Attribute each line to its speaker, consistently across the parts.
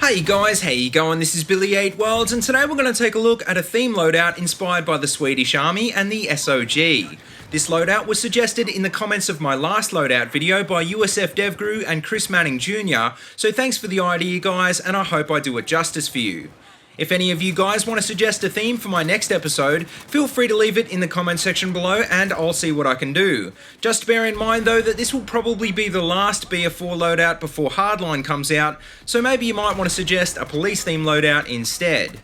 Speaker 1: Hey guys, how you going? This is BillyEatWorld, and today we're going to take a look at a theme loadout inspired by the Swedish Army and the SOG. This loadout was suggested in the comments of my last loadout video by USF DevGuru and Chris Manning Jr., so thanks for the idea guys, and I hope I do it justice for you. If any of you guys want to suggest a theme for my next episode, feel free to leave it in the comment section below and I'll see what I can do. Just bear in mind though that this will probably be the last BF4 loadout before Hardline comes out, so maybe you might want to suggest a police theme loadout instead.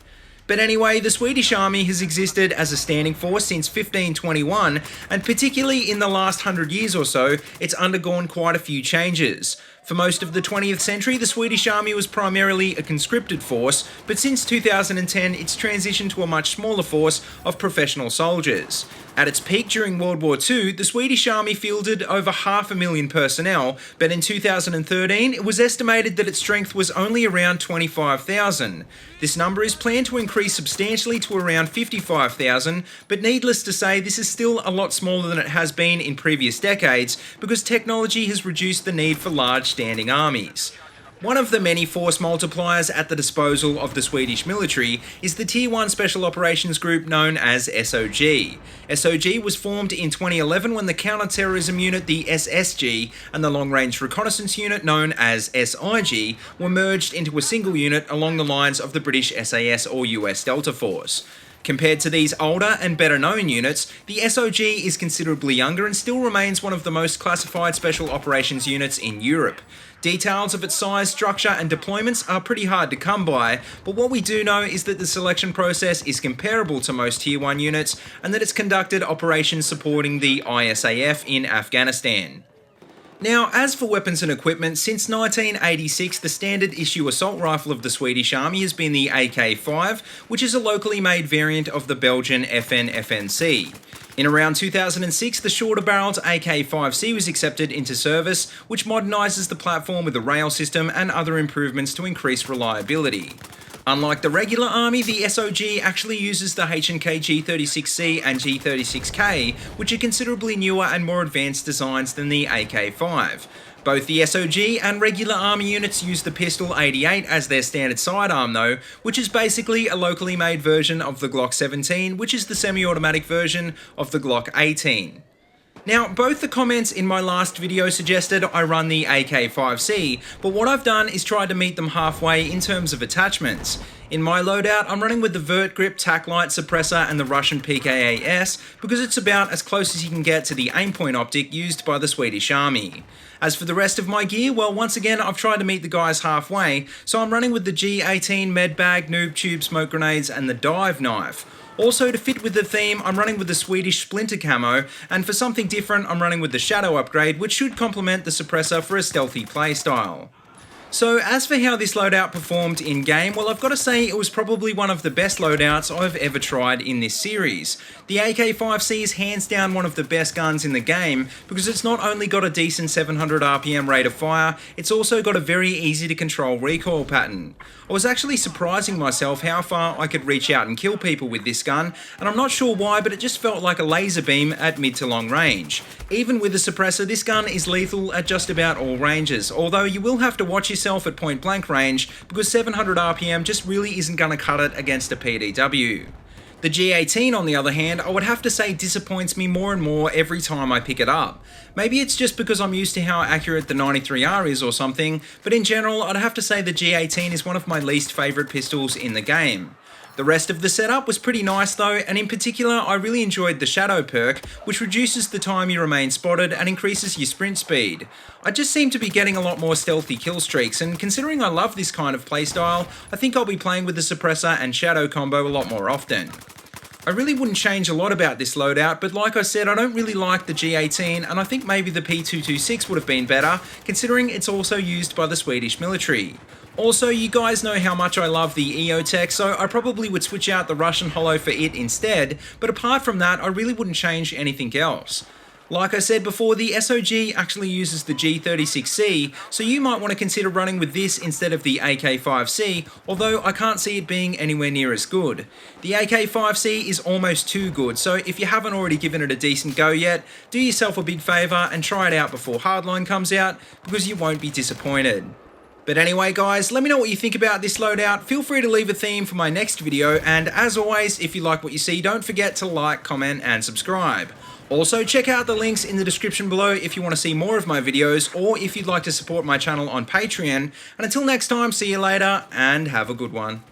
Speaker 1: But anyway, the Swedish Army has existed as a standing force since 1521, and particularly in the last 100 years or so, it's undergone quite a few changes. For most of the 20th century, the Swedish Army was primarily a conscripted force, but since 2010 it's transitioned to a much smaller force of professional soldiers. At its peak during World War II, the Swedish Army fielded over 500,000 personnel, but in 2013 it was estimated that its strength was only around 25,000. This number is planned to increase substantially to around 55,000, but needless to say this is still a lot smaller than it has been in previous decades because technology has reduced the need for large standing armies. One of the many force multipliers at the disposal of the Swedish military is the Tier 1 Special Operations Group known as SOG. SOG was formed in 2011 when the Counter-Terrorism Unit, the SSG, and the Long Range Reconnaissance Unit known as SIG were merged into a single unit along the lines of the British SAS or US Delta Force. Compared to these older and better known units, the SOG is considerably younger and still remains one of the most classified special operations units in Europe. Details of its size, structure and deployments are pretty hard to come by, but what we do know is that the selection process is comparable to most Tier 1 units and that it's conducted operations supporting the ISAF in Afghanistan. Now, as for weapons and equipment, since 1986 the standard issue assault rifle of the Swedish Army has been the AK5, which is a locally made variant of the Belgian FN-FNC. In around 2006, the shorter barreled AK5C was accepted into service, which modernises the platform with a rail system and other improvements to increase reliability. Unlike the regular army, the SOG actually uses the H&K G36C and G36K, which are considerably newer and more advanced designs than the AK5. Both the SOG and regular army units use the Pistol 88 as their standard sidearm though, which is basically a locally made version of the Glock 17, which is the semi-automatic version of the Glock 18. Now, both the comments in my last video suggested I run the AK5C, but what I've done is tried to meet them halfway in terms of attachments. In my loadout, I'm running with the Vert Grip tac light suppressor and the Russian PKA-S because it's about as close as you can get to the aimpoint optic used by the Swedish Army. As for the rest of my gear, well, once again, I've tried to meet the guys halfway, so I'm running with the G18 med bag, noob tube, smoke grenades, and the dive knife. Also, to fit with the theme, I'm running with the Swedish Splinter camo, and for something different, I'm running with the Shadow upgrade, which should complement the suppressor for a stealthy playstyle. So as for how this loadout performed in-game, well I've got to say it was probably one of the best loadouts I've ever tried in this series. The AK5C is hands down one of the best guns in the game because it's not only got a decent 700 RPM rate of fire, it's also got a very easy to control recoil pattern. I was actually surprising myself how far I could reach out and kill people with this gun, and I'm not sure why, but it just felt like a laser beam at mid to long range. Even with a suppressor, this gun is lethal at just about all ranges, although you will have to watch yourself at point blank range because 700 RPM just really isn't going to cut it against a PDW. The G18 on the other hand, I would have to say disappoints me more and more every time I pick it up. Maybe it's just because I'm used to how accurate the 93R is or something, but in general I'd have to say the G18 is one of my least favourite pistols in the game. The rest of the setup was pretty nice though, and in particular I really enjoyed the Shadow perk, which reduces the time you remain spotted and increases your sprint speed. I just seem to be getting a lot more stealthy kill streaks, and considering I love this kind of playstyle, I think I'll be playing with the suppressor and Shadow combo a lot more often. I really wouldn't change a lot about this loadout, but like I said, I don't really like the G18, and I think maybe the P226 would have been better, considering it's also used by the Swedish military. Also, you guys know how much I love the EOTech, so I probably would switch out the Russian Holo for it instead, but apart from that, I really wouldn't change anything else. Like I said before, the SOG actually uses the G36C, so you might want to consider running with this instead of the AK5C, although I can't see it being anywhere near as good. The AK5C is almost too good, so if you haven't already given it a decent go yet, do yourself a big favour and try it out before Hardline comes out, because you won't be disappointed. But anyway guys, let me know what you think about this loadout. Feel free to leave a theme for my next video, and as always, if you like what you see, don't forget to like, comment and subscribe. Also, check out the links in the description below if you want to see more of my videos, or if you'd like to support my channel on Patreon. And until next time, see you later and have a good one.